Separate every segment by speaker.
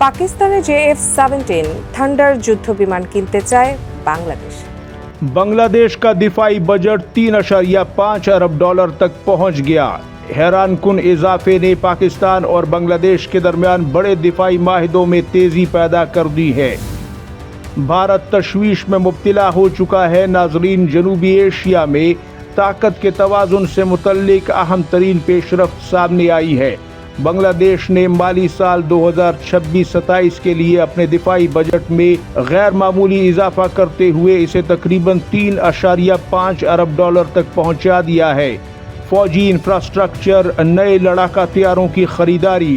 Speaker 1: পাকিস্তানে JF-17 thunder যুদ্ধ বিমান কিনতে চায় বাংলাদেশ।
Speaker 2: बांग्लादेश का दिफाई बजट 3.5 अरब डॉलर तक पहुंच गया। हैरान कुन इजाफे ने पाकिस्तान और बांग्लादेश के दरमियान बड़े दिफाई माहिदों में तेजी पैदा कर दी है। भारत तशवीश में मुब्तला हो चुका है। नाजरीन, जनूबी एशिया में ताकत के तवाजुन से मुतल्लिक अहम तरीन पेशरफ्त सामने आई है। बांग्लादेश ने माली साल 2026-27 के लिए अपने दिफाई बजट में गैर मामूली इजाफा करते हुए इसे तकरीबन 3.5 अरब डॉलर तक पहुंचा दिया है। फौजी इंफ्रास्ट्रक्चर, नए लड़ाका हथियारों की खरीदारी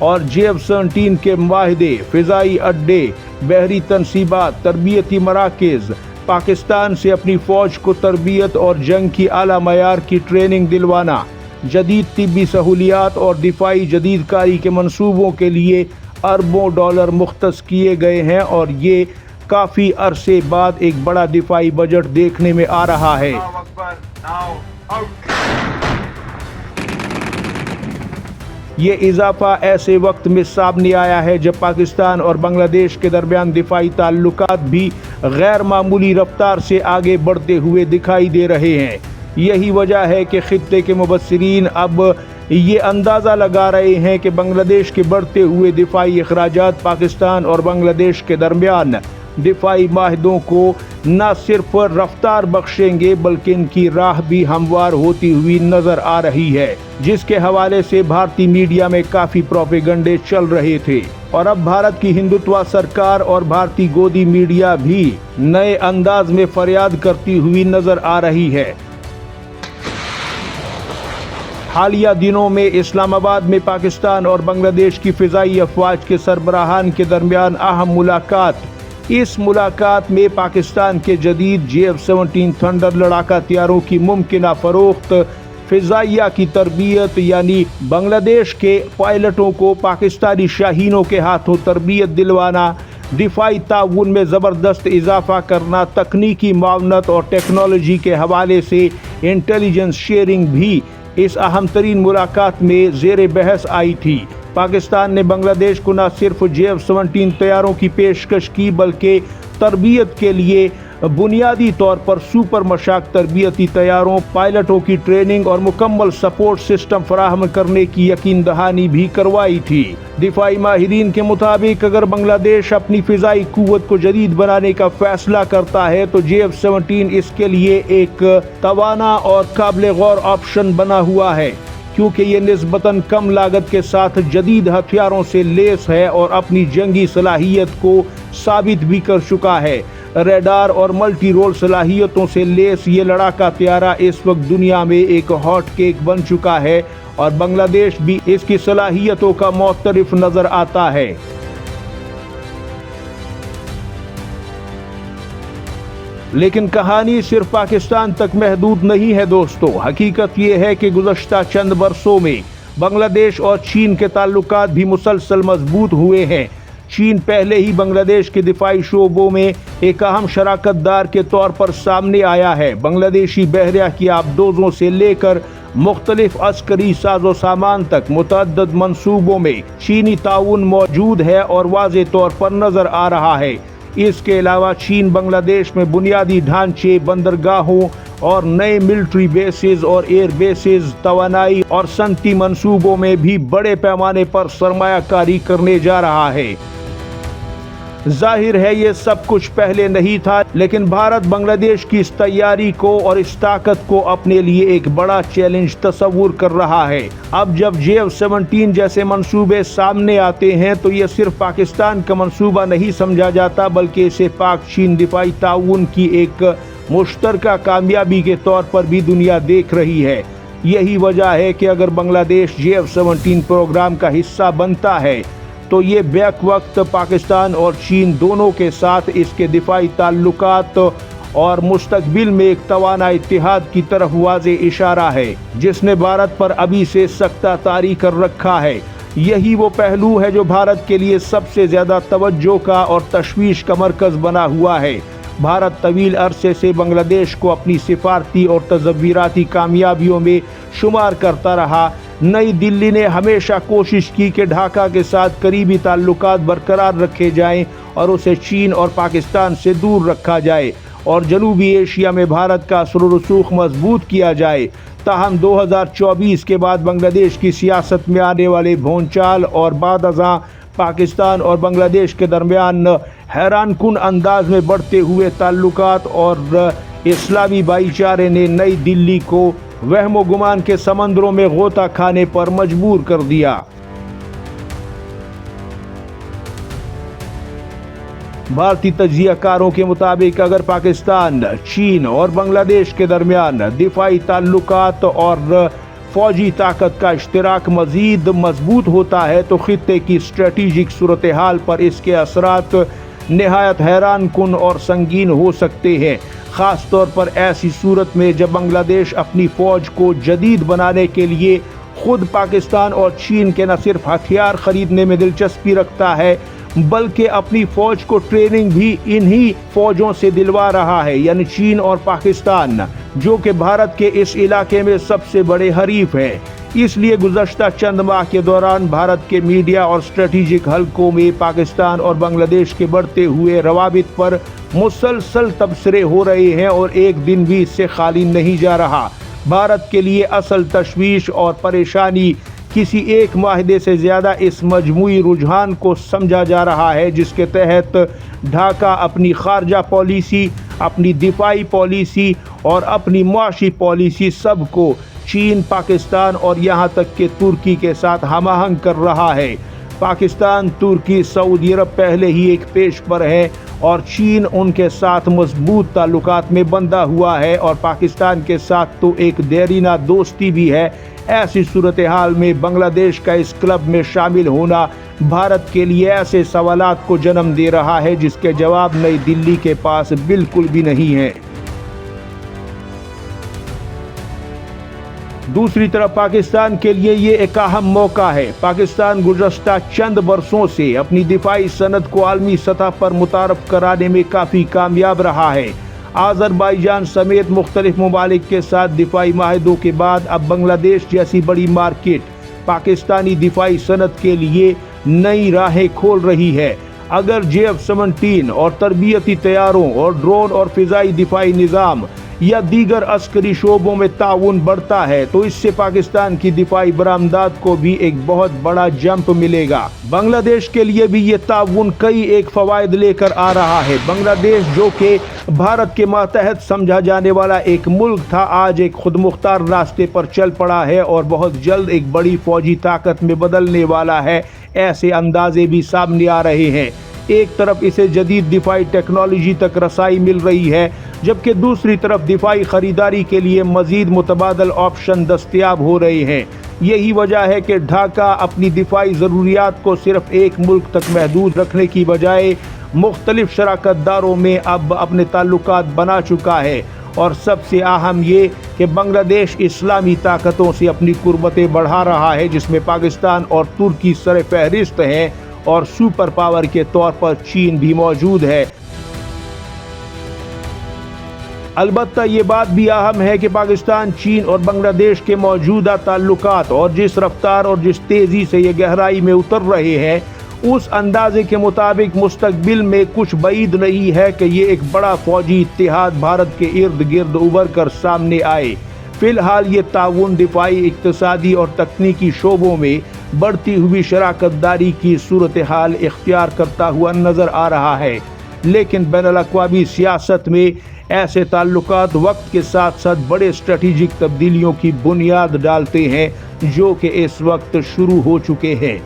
Speaker 2: और JF-17 के माहिदे, फिजाई अड्डे, बहरी तनसीबात, तरबियती मराकज़, पाकिस्तान से अपनी फ़ौज को तरबियत और जंग की आला मयार की ट्रेनिंग दिलवाना, जदीद तिब्बी सहूलियात और दिफाई जदीदकारी के मंसूबों के लिए अरबों डॉलर मुख्तस किए गए हैं और ये काफ़ी अरसे बाद एक बड़ा दिफाई बजट देखने में आ रहा है। ये इजाफा ऐसे वक्त में सामने आया है जब पाकिस्तान और बांग्लादेश के दरमियान दिफाई ताल्लुकात भी गैर मामूली रफ्तार से आगे बढ़ते हुए दिखाई दे रहे हैं। यही वजह है कि खित्ते के मुबस्सिरीन अब ये अंदाज़ा लगा रहे हैं कि बांग्लादेश के बढ़ते हुए दिफाई अखराजात पाकिस्तान और बांग्लादेश के दरमियान दिफाई माहिदों को न सिर्फ रफ्तार बख्शेंगे बल्कि इनकी राह भी हमवार होती हुई नजर आ रही है, जिसके हवाले से भारतीय मीडिया में काफ़ी प्रोपेगंडे चल रहे थे। और अब भारत की हिंदुत्व सरकार और भारतीय गोदी मीडिया भी नए अंदाज में फरियाद करती हुई नजर आ रही है। हालिया दिनों में इस्लामाबाद में पाकिस्तान और बांग्लादेश की फ़िज़ाई अफवाज के सरबराहान के दरमियान अहम मुलाकात। इस मुलाकात में पाकिस्तान के जदीद JF-17 थंडर लड़ाका हथियारों की मुमकिना फ़रोख्त, फ़िज़ाइया की तरबियत यानी बांग्लादेश के पायलटों को पाकिस्तानी शाहीनों के हाथों तरबियत दिलवाना, दिफाई ताउन में ज़बरदस्त इजाफा करना, तकनीकी मावनत और टेक्नोलॉजी के हवाले से इंटेलिजेंस शेयरिंग भी इस अहम तरीन मुलाकात में ज़ेर बहस आई थी। पाकिस्तान ने बांग्लादेश को न सिर्फ JF-17 तैयारों की पेशकश की बल्कि तरबियत के लिए बुनियादी तौर पर सुपर मशाक तरबियती तैयारों, पायलटों की ट्रेनिंग और मुकम्मल सपोर्ट सिस्टम फराहम करने की यकीन दहानी भी करवाई थी। दिफाई माहिरीन के मुताबिक अगर बांग्लादेश अपनी फ़िज़ाई कुव्वत को जदीद बनाने का फैसला करता है तो JF-17 इसके लिए एक तवाना और काबिल गौर ऑप्शन बना हुआ है, क्योंकि ये निस्बतन कम लागत के साथ जदीद हथियारों से लेस है और अपनी जंगी सलाहियत को साबित भी कर चुका है। रेडार और मल्टी रोल सलाहियतों से लेस ये लड़ाका हथियारा इस वक्त दुनिया में एक हॉट केक बन चुका है और बांग्लादेश भी इसकी सलाहियतों का मुतरिफ नजर आता है। लेकिन कहानी सिर्फ पाकिस्तान तक महदूद नहीं है दोस्तों। हकीकत ये है कि गुज़श्ता चंद बरसों में बांग्लादेश और चीन के ताल्लुकात भी मुसलसल मजबूत हुए हैं। चीन पहले ही बांग्लादेश के दिफाई शोबों में एक अहम शराकतदार के तौर पर सामने आया है। बांग्लादेशी बहरिया की आबदोजों से लेकर मुख्तलिफ अस्करी साजो सामान तक मुतअद्दिद मंसूबों में चीनी ताउन मौजूद है और वाज़े तौर पर नजर आ रहा है। इसके अलावा चीन बांग्लादेश में बुनियादी ढांचे, बंदरगाहों और नए मिलिट्री बेसेस और एयर बेसेस, तवानाई और सनती मंसूबों में भी बड़े पैमाने पर सरमायाकारी करने जा रहा है। जाहिर है ये सब कुछ पहले नहीं था, लेकिन भारत बांग्लादेश की इस तैयारी को और इस ताकत को अपने लिए एक बड़ा चैलेंज तस्वुर कर रहा है। अब जब JF-17 जैसे मंसूबे सामने आते हैं तो ये सिर्फ पाकिस्तान का मंसूबा नहीं समझा जाता बल्कि इसे पाक चीन दिफाई ताउन की एक मुश्तरका कामयाबी के तौर पर भी दुनिया देख रही है। यही वजह है कि अगर बांग्लादेश JF-17 प्रोग्राम का हिस्सा बनता है तो ये बैक वक्त पाकिस्तान और चीन दोनों के साथ इसके दिफाई ताल्लुकात और मुस्तकबिल में एक तवाना इत्तिहाद की तरफ वाज़े इशारा है, जिसने भारत पर अभी से सख्ता तारी कर रखा है। यही वो पहलू है जो भारत के लिए सबसे ज़्यादा तवज्जो का और तशवीश का मरकज़ बना हुआ है। भारत तवील अरसे से बांग्लादेश को अपनी सिफारती और तज़व्वीराती कामयाबियों में शुमार करता रहा। नई दिल्ली ने हमेशा कोशिश की कि ढाका के साथ करीबी ताल्लुकात बरकरार रखे जाएं और उसे चीन और पाकिस्तान से दूर रखा जाए और जनूबी एशिया में भारत का असर व रसूख मजबूत किया जाए। ताहम 2024 के बाद बांग्लादेश की सियासत में आने वाले भूचाल और बाद अज़ां पाकिस्तान और बांग्लादेश के दरमियान हैरानकुन अंदाज में बढ़ते हुए ताल्लुकात और इस्लामी भाईचारे ने नई दिल्ली को वहमो गुमान के समंदरों में गोता खाने पर मजबूर कर दिया। भारतीय तज्जियाकारों के मुताबिक अगर पाकिस्तान, चीन और बांग्लादेश के दरमियान दिफाई ताल्लुकात और फौजी ताकत का इश्तराक मजीद मजबूत होता है तो खित्ते की स्ट्रेटेजिक सूरत हाल पर इसके असरात निहायत हैरान कुन और संगीन हो सकते हैं, ख़ास तौर पर ऐसी सूरत में जब बांग्लादेश अपनी फ़ौज को जदीद बनाने के लिए खुद पाकिस्तान और चीन के न सिर्फ हथियार खरीदने में दिलचस्पी रखता है बल्कि अपनी फ़ौज को ट्रेनिंग भी इन्हीं फ़ौजों से दिलवा रहा है, यानी चीन और पाकिस्तान, जो कि भारत के इस इलाके में सबसे बड़े हरीफ हैं। इसलिए गुज़श्ता चंद माह के दौरान भारत के मीडिया और स्ट्रेटेजिक हलकों में पाकिस्तान और बांग्लादेश के बढ़ते हुए रवाबित पर मुसलसल तबसरे हो रहे हैं और एक दिन भी इससे खाली नहीं जा रहा। भारत के लिए असल तशवीश और परेशानी किसी एक माहदे से ज़्यादा इस मजमूई रुझान को समझा जा रहा है जिसके तहत ढाका अपनी खारजा पॉलिसी, अपनी दिफाई पॉलिसी और अपनी मुआशी पॉलिसी सबको चीन, पाकिस्तान और यहाँ तक कि तुर्की के साथ हमआहंग कर रहा है। पाकिस्तान, तुर्की, सऊदी अरब पहले ही एक पेश पर है और चीन उनके साथ मजबूत ताल्लुकात में बंधा हुआ है और पाकिस्तान के साथ तो एक देरीना दोस्ती भी है। ऐसी सूरत हाल में बांग्लादेश का इस क्लब में शामिल होना भारत के लिए ऐसे सवालात को जन्म दे रहा है जिसके जवाब नई दिल्ली के पास बिल्कुल भी नहीं है। दूसरी तरफ पाकिस्तान के लिए ये एक अहम मौका है। पाकिस्तान गुज़श्ता चंद बरसों से अपनी दिफाई सनद को आलमी सतह पर मुतारफ कराने में काफ़ी कामयाब रहा है। आज़रबाईजान समेत मुख्तलिफ ममालिक के साथ दिफाई माहदों के बाद अब बांग्लादेश जैसी बड़ी मार्केट पाकिस्तानी दिफाई सनद के लिए नई राहें खोल रही है। अगर JF-17 और तरबियती तैयारों और ड्रोन और फ़िज़ाई दिफाई निज़ाम या दीगर अस्करी शोबों में ताउन बढ़ता है तो इससे पाकिस्तान की दिफाई बरामदात को भी एक बहुत बड़ा जंप मिलेगा। बांग्लादेश के लिए भी ये ताउन कई एक फ़वाइद लेकर आ रहा है। बांग्लादेश जो कि भारत के मातहत समझा जाने वाला एक मुल्क था, आज एक खुद मुख्तार रास्ते पर चल पड़ा है और बहुत जल्द एक बड़ी फौजी ताकत में बदलने वाला है। ऐसे अंदाजे भी सामने आ रहे हैं। एक तरफ इसे जदीद दिफाई टेक्नोलॉजी तक रसाई मिल रही है जबकि दूसरी तरफ दिफाई खरीदारी के लिए मजीद मुतबादल ऑप्शन दस्तयाब हो रहे हैं। यही वजह है कि ढाका अपनी दिफाई ज़रूरियात को सिर्फ एक मुल्क तक महदूद रखने की बजाय मुख्तलिफ शराकतदारों में अब अपने ताल्लुकात बना चुका है और सबसे अहम ये कि बांग्लादेश इस्लामी ताकतों से अपनी कुर्बतें बढ़ा रहा है जिसमें पाकिस्तान और तुर्की सर फहरिस्त हैं और सुपर पावर के तौर पर चीन भी मौजूद है। अलबत्ता ये बात भी अहम है कि पाकिस्तान, चीन और बांग्लादेश के मौजूदा ताल्लुकात और जिस रफ्तार और जिस तेज़ी से ये गहराई में उतर रहे हैं उस अंदाजे के मुताबिक मुस्तकबिल में कुछ बईद नहीं है कि ये एक बड़ा फौजी इत्तेहाद भारत के इर्द गिर्द उभर कर सामने आए। फ़िलहाल ये ताउन दिफाई, इक्तसादी और तकनीकी शोबों में बढ़ती हुई शराकतदारी की सूरत हाल इख्तियार करता हुआ नज़र आ रहा है, लेकिन बैनुल-अक़वामी सियासत में ऐसे ताल्लुकात वक्त के साथ साथ बड़े स्ट्रेटेजिक तब्दीलियों की बुनियाद डालते हैं जो कि इस वक्त शुरू हो चुके हैं।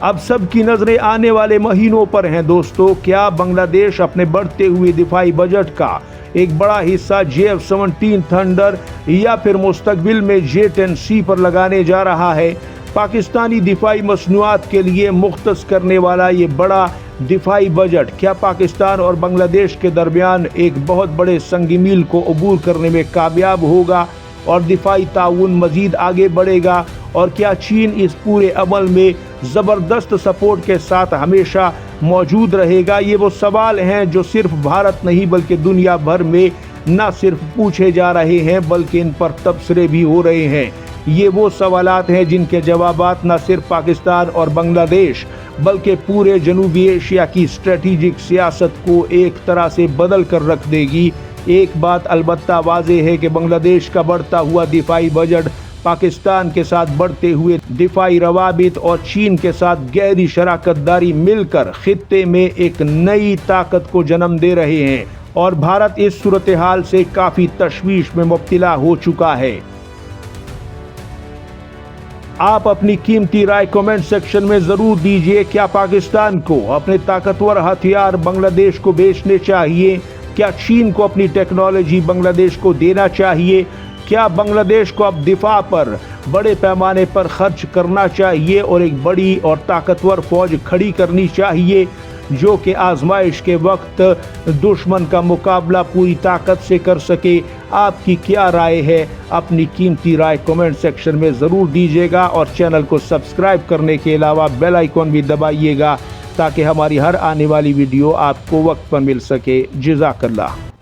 Speaker 2: अब सबकी नजरें आने वाले महीनों पर हैं दोस्तों। क्या बांग्लादेश अपने बढ़ते हुए दिफाई बजट का एक बड़ा हिस्सा JF-17 थंडर या फिर मुस्तकबिल में J-10C पर लगाने जा रहा है? पाकिस्तानी दिफाई मसनूआत के लिए मुख्तस करने वाला ये बड़ा दिफाई बजट क्या पाकिस्तान और बांग्लादेश के दरमियान एक बहुत बड़े संग-मील को अबूर करने में कामयाब होगा और दिफाई ताउन मजीद आगे बढ़ेगा? और क्या चीन इस पूरे अमल में ज़बरदस्त सपोर्ट के साथ हमेशा मौजूद रहेगा? ये वो सवाल हैं जो सिर्फ भारत नहीं बल्कि दुनिया भर में न सिर्फ पूछे जा रहे हैं बल्कि इन पर तबसरे भी हो रहे हैं। ये वो सवालात हैं जिनके जवाबात न सिर्फ पाकिस्तान और बांग्लादेश बल्कि पूरे जनूबी एशिया की स्ट्रेटेजिक सियासत को एक तरह से बदल कर रख देगी। एक बात अलबत्ता वाज़ेह है कि बांग्लादेश का बढ़ता हुआ दिफाई बजट, पाकिस्तान के साथ बढ़ते हुए दिफाई रवाबित और चीन के साथ गहरी शराकतदारी मिलकर खित्ते में एक नई ताकत को जन्म दे रहे हैं और भारत इस सूरत हाल से काफ़ी तशवीश में मुब्तला हो चुका है। आप अपनी कीमती राय कमेंट सेक्शन में ज़रूर दीजिए। क्या पाकिस्तान को अपने ताकतवर हथियार बांग्लादेश को बेचने चाहिए? क्या चीन को अपनी टेक्नोलॉजी बांग्लादेश को देना चाहिए? क्या बांग्लादेश को अब दिफा पर बड़े पैमाने पर खर्च करना चाहिए और एक बड़ी और ताकतवर फौज खड़ी करनी चाहिए जो कि आजमाइश के वक्त दुश्मन का मुकाबला पूरी ताकत से कर सके? आपकी क्या राय है? अपनी कीमती राय कमेंट सेक्शन में ज़रूर दीजिएगा और चैनल को सब्सक्राइब करने के अलावा बेल आइकॉन भी दबाइएगा ताकि हमारी हर आने वाली वीडियो आपको वक्त पर मिल सके। जज़ाकल्लाह।